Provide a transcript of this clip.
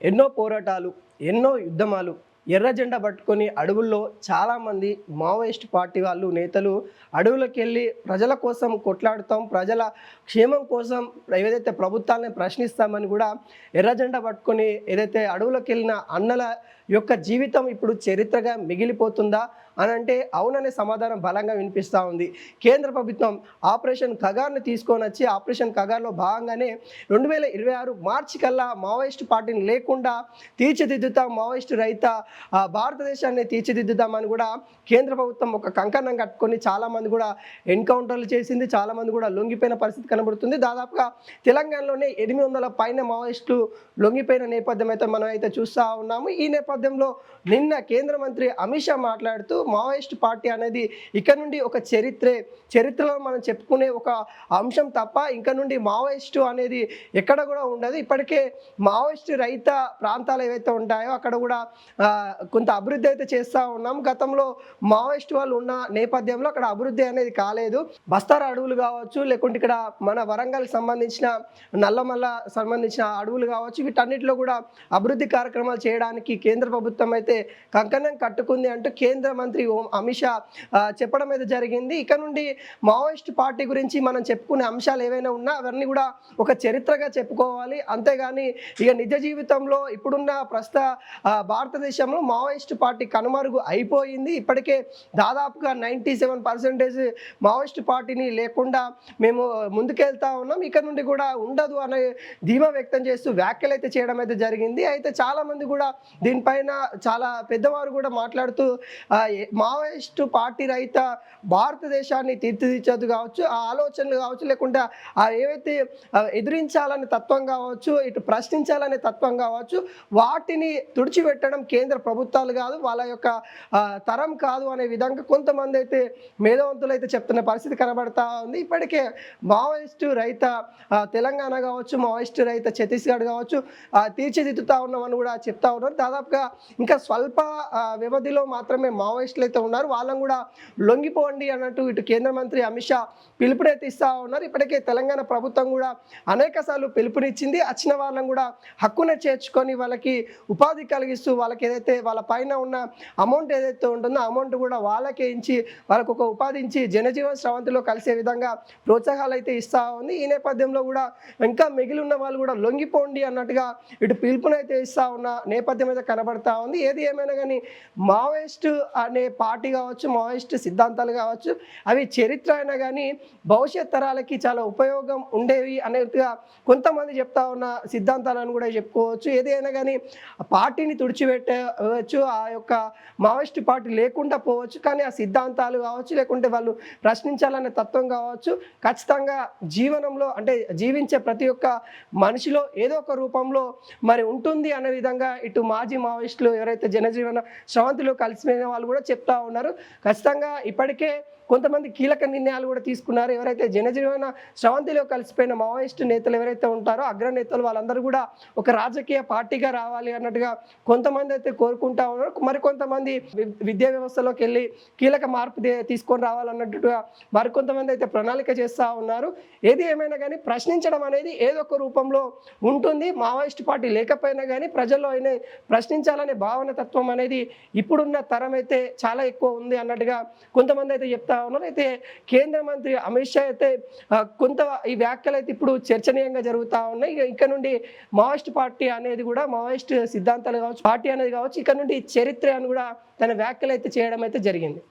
ఎన్నో పోరాటాలు, ఎన్నో యుద్ధమాలు, ఎర్ర జెండా పట్టుకొని అడవుల్లో చాలామంది మావోయిస్ట్ పార్టీ వాళ్ళు నేతలు అడవులకెళ్ళి ప్రజల కోసం కొట్లాడుతాం, ప్రజల క్షేమం కోసం ఏదైతే ప్రభుత్వాన్ని ప్రశ్నిస్తామని కూడా ఎర్ర జెండా పట్టుకొని ఏదైతే అడవులకెళ్ళిన అన్నల యొక్క జీవితం ఇప్పుడు చరిత్రగా మిగిలిపోతుందా అని అంటే అవుననే సమాధానం బలంగా వినిపిస్తూ ఉంది. కేంద్ర ప్రభుత్వం ఆపరేషన్ కగార్ని తీసుకొని వచ్చి ఆపరేషన్ కగార్లో భాగంగానే 2026 మార్చి కల్లా మావోయిస్ట్ పార్టీని లేకుండా తీర్చిదిద్దుతాం, మావోయిస్ట్ రహిత భారతదేశాన్ని తీర్చిదిద్దుతామని కూడా కేంద్ర ప్రభుత్వం ఒక కంకణం కట్టుకొని చాలామంది కూడా ఎన్కౌంటర్లు చేసింది, చాలామంది కూడా లొంగిపోయిన పరిస్థితి కనబడుతుంది. దాదాపుగా తెలంగాణలోనే 800 పైన మావోయిస్టులు లొంగిపోయిన నేపథ్యం అయితే మనం అయితే చూస్తూ ఉన్నాము. ఈ నేపథ్యంలో నిన్న కేంద్ర మంత్రి అమిత్ షా మాట్లాడుతూ మావోయిస్ట్ పార్టీ అనేది ఇక నుండి ఒక చరిత్రలో మనం చెప్పుకునే ఒక అంశం తప్ప ఇంక నుండి మావోయిస్టు అనేది ఎక్కడ కూడా ఉండదు. ఇప్పటికే మావోయిస్టు రహిత ప్రాంతాలు ఏవైతే ఉంటాయో అక్కడ కూడా కొంత అభివృద్ధి అయితే చేస్తూ ఉన్నాం. గతంలో మావోయిస్టు వాళ్ళు ఉన్న నేపథ్యంలో అక్కడ అభివృద్ధి అనేది కాలేదు. బస్తార అడవులు కావచ్చు, లేకుంటే ఇక్కడ మన వరంగల్ సంబంధించిన నల్లమల్ల సంబంధించిన అడవులు కావచ్చు, వీటన్నిటిలో కూడా అభివృద్ధి కార్యక్రమాలు చేయడానికి కేంద్ర ప్రభుత్వం అయితే కంకణం కట్టుకుంది అంటూ కేంద్ర మంత్రి అమిత్ షా చెప్పడం అయితే జరిగింది. ఇక నుండి మావోయిస్ట్ పార్టీ గురించి మనం చెప్పుకునే అంశాలు ఏవైనా ఉన్నా అవన్నీ కూడా ఒక చరిత్రగా చెప్పుకోవాలి. అంతేగాని ఇక నిజ జీవితంలో ఇప్పుడున్న ప్రస్తుత భారతదేశంలో మావోయిస్ట్ పార్టీ కనుమరుగు అయిపోయింది. ఇప్పటికే దాదాపుగా 97% మావోయిస్ట్ పార్టీని లేకుండా మేము ముందుకెళ్తా ఉన్నాం, ఇక నుండి కూడా ఉండదు అనే ధీమా వ్యక్తం చేస్తూ వ్యాఖ్యలు అయితే చేయడం అయితే జరిగింది. అయితే చాలామంది కూడా దీనిపైన చాలా పెద్దవారు కూడా మాట్లాడుతూ మావోయిస్టు పార్టీ రహిత భారతదేశాన్ని తీర్చిదిద్దదు కావచ్చు, ఆ ఆలోచనలు కావచ్చు, లేకుంటే ఏవైతే ఎదిరించాలనే తత్వం కావచ్చు, ఇటు ప్రశ్నించాలనే తత్వం కావచ్చు, వాటిని తుడిచిపెట్టడం కేంద్ర ప్రభుత్వాలు కాదు, వాళ్ళ యొక్క తరం కాదు అనే విధంగా కొంతమంది అయితే మేధావంతులు అయితే చెప్తున్న పరిస్థితి కనబడతా ఉంది. ఇప్పటికే మావోయిస్టు రహిత తెలంగాణ కావచ్చు, మావోయిస్టు రహిత ఛత్తీస్గఢ్ కావచ్చు తీర్చిదిద్దుతా ఉన్నామని కూడా చెప్తా ఉన్నారు. దాదాపుగా ఇంకా స్వల్ప వ్యవధిలో మాత్రమే మావోయిస్టులు అయితే ఉన్నారు, వాళ్ళని కూడా లొంగిపోండి అన్నట్టు ఇటు కేంద్ర మంత్రి అమిత్ షా పిలుపునైతే ఇస్తూ ఉన్నారు. ఇప్పటికే తెలంగాణ ప్రభుత్వం కూడా అనేక సార్లు పిలుపునిచ్చింది. వచ్చిన వాళ్ళని కూడా హక్కున చేర్చుకొని వాళ్ళకి ఉపాధి కలిగిస్తూ వాళ్ళకి ఏదైతే వాళ్ళ పైన ఉన్న అమౌంట్ ఏదైతే ఉంటుందో అమౌంట్ కూడా వాళ్ళకే ఇచ్చి వాళ్ళకు ఒక ఉపాధి ఇచ్చి జనజీవన స్రవంతిలో కలిసే విధంగా ప్రోత్సాహాలు అయితే ఇస్తూ ఉంది. ఈ నేపథ్యంలో కూడా ఇంకా మిగిలి ఉన్న వాళ్ళు కూడా లొంగిపోండి అన్నట్టుగా ఇటు పిలుపునైతే ఇస్తూ ఉన్న నేపథ్యం అయితే కనబడతా ఉంది. ఏది ఏమైనా కానీ మావోయిస్టు అనే పార్టీ కావచ్చు, మావోయిస్టు సిద్ధాంతాలు కావచ్చు, అవి చరిత్ర అయినా కానీ భవిష్యత్ తరాలకి చాలా ఉపయోగం ఉండేవి అనేట్టుగా కొంతమంది చెప్తా ఉన్న సిద్ధాంతాలను కూడా చెప్పుకోవచ్చు. ఏదైనా కానీ పార్టీని తుడిచిపెట్టవచ్చు, ఆ యొక్క మావోయిస్టు పార్టీ లేకుండా పోవచ్చు, కానీ ఆ సిద్ధాంతాలు కావచ్చు, లేకుంటే వాళ్ళు ప్రశ్నించాలనే తత్వం కావచ్చు ఖచ్చితంగా జీవనంలో అంటే జీవించే ప్రతి ఒక్క మనిషిలో ఏదో ఒక రూపంలో మరి ఉంటుంది అనే విధంగా ఇటు మాజీ మావోయిస్టులు ఎవరైతే జనజీవన స్రవంతిలో కలిసిపోయిన వాళ్ళు కూడా చెప్తా ఉన్నారు. ఖచ్చితంగా ఇప్పటికే కొంతమంది కీలక నిర్ణయాలు కూడా తీసుకున్నారు. ఎవరైతే జనజీవన స్రవంతిలో కలిసిపోయిన మావోయిస్టు నేతలు ఎవరైతే ఉంటారో అగ్రనేతలు వాళ్ళందరూ కూడా ఒక రాజకీయ పార్టీగా రావాలి అన్నట్టుగా కొంతమంది అయితే కోరుకుంటా ఉన్నారు. మరికొంతమంది విద్యా వ్యవస్థలోకి వెళ్ళి కీలక మార్పు తీసుకొని రావాలన్నట్టుగా మరికొంతమంది అయితే ప్రణాళిక చేస్తూ ఉన్నారు. ఏది ఏమైనా కానీ ప్రశ్నించడం అనేది ఏదో ఒక రూపంలో ఉంటుంది. మావోయిస్టు పార్టీ లేకపోయినా కానీ ప్రజల్లో అయినా ప్రశ్నించాలనే భావన తత్వం అనేది ఇప్పుడున్న తరం అయితే చాలా ఎక్కువ ఉంది అన్నట్టుగా కొంతమంది అయితే చెప్తా ఉన్నారు. అయితే కేంద్ర మంత్రి అమిత్ షా అయితే కొంత ఈ వ్యాఖ్యలు అయితే ఇప్పుడు చర్చనీయంగా జరుగుతూ ఉన్నాయి. ఇక నుండి మావోయిస్ట్ పార్టీ అనేది కూడా మావోయిస్ట్ సిద్ధాంతాలు కావచ్చు, పార్టీ అనేది కావచ్చు, ఇక నుండి చరిత్ర అని కూడా తన వ్యాఖ్యలు అయితే చేయడం అయితే జరిగింది.